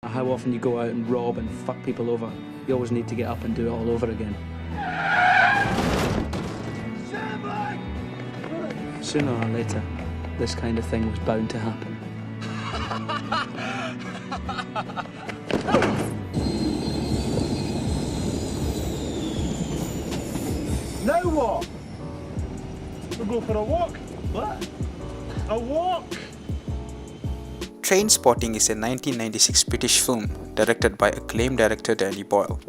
how often you go out and rob and fuck people over. You always need to get up and do it all over again. Sooner or later, this kind of thing was bound to happen. Now what? We'll go for a walk. What? A walk! Trainspotting is a 1996 British film directed by acclaimed director Danny Boyle.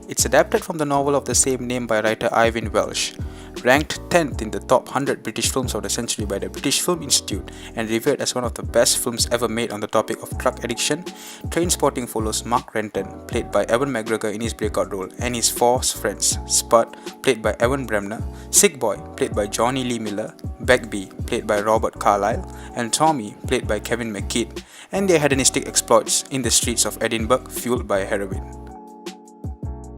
It's adapted from the novel of the same name by writer Irvine Welsh, ranked 10th in the top 100 British films of the century by the British Film Institute and revered as one of the best films ever made on the topic of drug addiction. Trainspotting follows Mark Renton, played by Ewan McGregor in his breakout role, and his four friends: Spud, played by Ewan Bremner; Sick Boy, played by Johnny Lee Miller; Begbie, played by Robert Carlyle; and Tommy, played by Kevin McKidd, and their hedonistic exploits in the streets of Edinburgh fueled by heroin.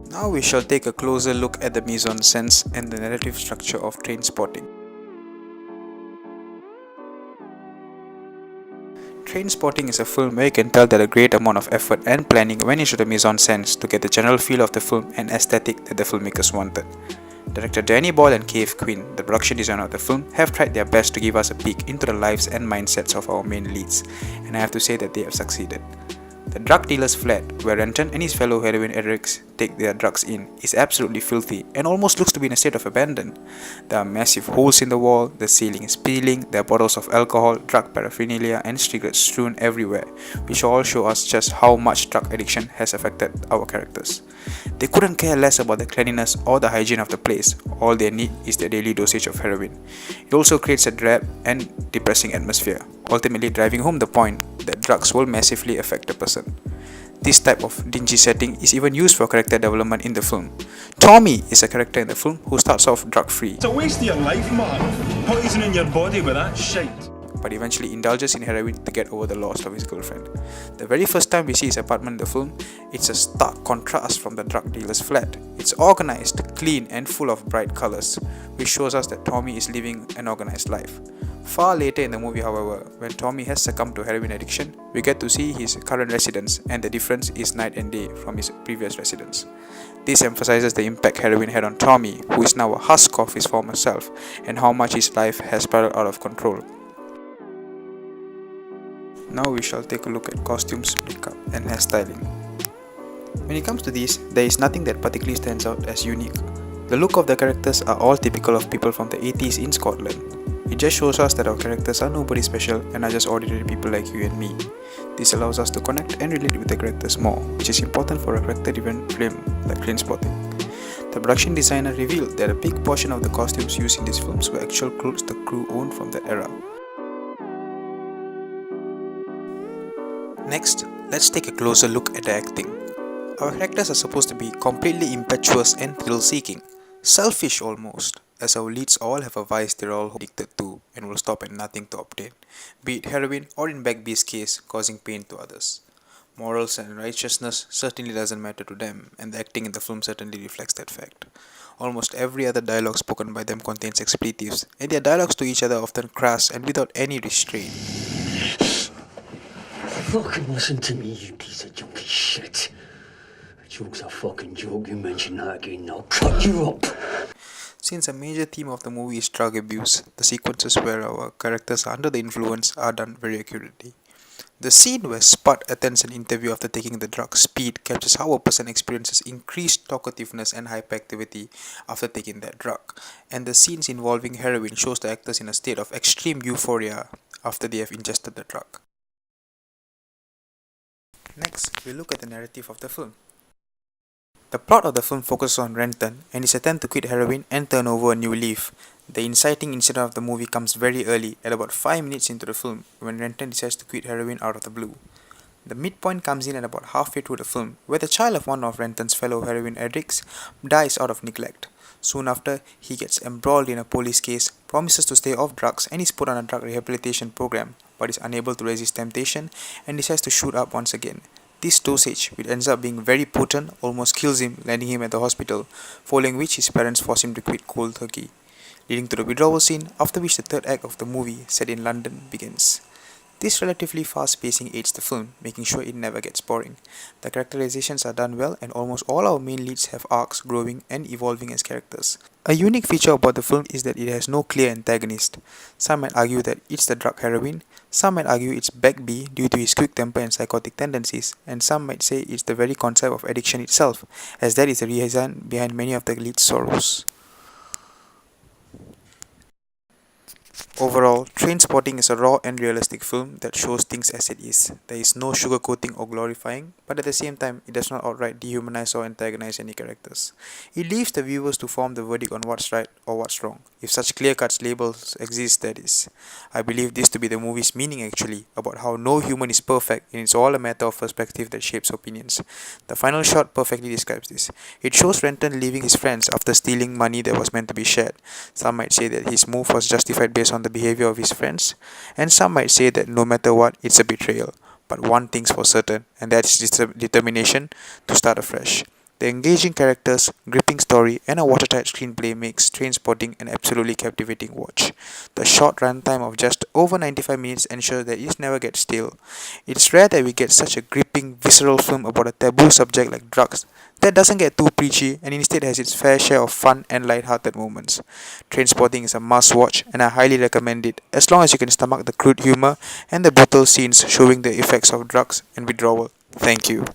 Now we shall take a closer look at the mise-en-scène and the narrative structure of Trainspotting. Trainspotting is a film where you can tell that a great amount of effort and planning went into the mise-en-scène to get the general feel of the film and aesthetic that the filmmakers wanted. Director Danny Boyle and Cave Quinn, the production designer of the film, have tried their best to give us a peek into the lives and mindsets of our main leads, and I have to say that they have succeeded. The drug dealer's flat, where Renton and his fellow heroin addicts take their drugs in, is absolutely filthy and almost looks to be in a state of abandon. There are massive holes in the wall, the ceiling is peeling, there are bottles of alcohol, drug paraphernalia and cigarettes strewn everywhere, which all show us just how much drug addiction has affected our characters. They couldn't care less about the cleanliness or the hygiene of the place, all they need is their daily dosage of heroin. It also creates a drab and depressing atmosphere, ultimately driving home the point that drugs will massively affect a person. This type of dingy setting is even used for character development in the film. Tommy is a character in the film who starts off drug-free. It's a waste of your life, man. Poisoning your body with that shit. But eventually indulges in heroin to get over the loss of his girlfriend. The very first time we see his apartment in the film, it's a stark contrast from the drug dealer's flat. It's organized, clean and full of bright colors, which shows us that Tommy is living an organized life. Far later in the movie, however, when Tommy has succumbed to heroin addiction, we get to see his current residence, and the difference is night and day from his previous residence. This emphasizes the impact heroin had on Tommy, who is now a husk of his former self, and how much his life has spiraled out of control. Now we shall take a look at costumes, makeup and hairstyling. When it comes to these, there is nothing that particularly stands out as unique. The look of the characters are all typical of people from the 80s in Scotland. It just shows us that our characters are nobody special and are just ordinary people like you and me. This allows us to connect and relate with the characters more, which is important for a character-driven film like Trainspotting. The production designer revealed that a big portion of the costumes used in these films were actual clothes the crew owned from that era. Next, let's take a closer look at the acting. Our characters are supposed to be completely impetuous and thrill-seeking, selfish almost, as our leads all have a vice they're all addicted to and will stop at nothing to obtain, be it heroin or in Begbie's case, causing pain to others. Morals and righteousness certainly doesn't matter to them, and the acting in the film certainly reflects that fact. Almost every other dialogue spoken by them contains expletives, and their dialogues to each other are often crass and without any restraint. Fucking listen to me, you piece of junky shit. A joke's a fucking joke. You mention that again, I'll cut you up. Since a major theme of the movie is drug abuse, the sequences where our characters are under the influence are done very accurately. The scene where Spud attends an interview after taking the drug Speed captures how a person experiences increased talkativeness and hyperactivity after taking that drug, and the scenes involving heroin shows the actors in a state of extreme euphoria after they have ingested the drug. Next, we look at the narrative of the film. The plot of the film focuses on Renton and his attempt to quit heroin and turn over a new leaf. The inciting incident of the movie comes very early, at about 5 minutes into the film, when Renton decides to quit heroin out of the blue. The midpoint comes in at about halfway through the film, where the child of one of Renton's fellow heroin addicts dies out of neglect. Soon after, he gets embroiled in a police case, promises to stay off drugs and is put on a drug rehabilitation program, but is unable to resist temptation and decides to shoot up once again. This dosage, which ends up being very potent, almost kills him, landing him at the hospital, following which his parents force him to quit cold turkey, leading to the withdrawal scene, after which the third act of the movie, set in London, begins. This relatively fast pacing aids the film, making sure it never gets boring. The characterizations are done well, and almost all our main leads have arcs, growing and evolving as characters. A unique feature about the film is that it has no clear antagonist. Some might argue that it's the drug heroin, some might argue it's Begbie due to his quick temper and psychotic tendencies, and some might say it's the very concept of addiction itself, as that is the reason behind many of the lead's sorrows. Overall, Trainspotting is a raw and realistic film that shows things as it is. There is no sugarcoating or glorifying, but at the same time, it does not outright dehumanize or antagonize any characters. It leaves the viewers to form the verdict on what's right or what's wrong, if such clear-cut labels exist, that is. I believe this to be the movie's meaning actually, about how no human is perfect and it's all a matter of perspective that shapes opinions. The final shot perfectly describes this. It shows Renton leaving his friends after stealing money that was meant to be shared. Some might say that his move was justified based on the behavior of his friends, and some might say that no matter what, it's a betrayal. But one thing's for certain, and that's determination to start afresh. The engaging characters, gripping story, and a watertight screenplay makes Trainspotting an absolutely captivating watch. The short runtime of just over 95 minutes ensures that it never gets stale. It's rare that we get such a gripping, visceral film about a taboo subject like drugs that doesn't get too preachy and instead has its fair share of fun and light-hearted moments. Trainspotting is a must-watch, and I highly recommend it, as long as you can stomach the crude humor and the brutal scenes showing the effects of drugs and withdrawal. Thank you.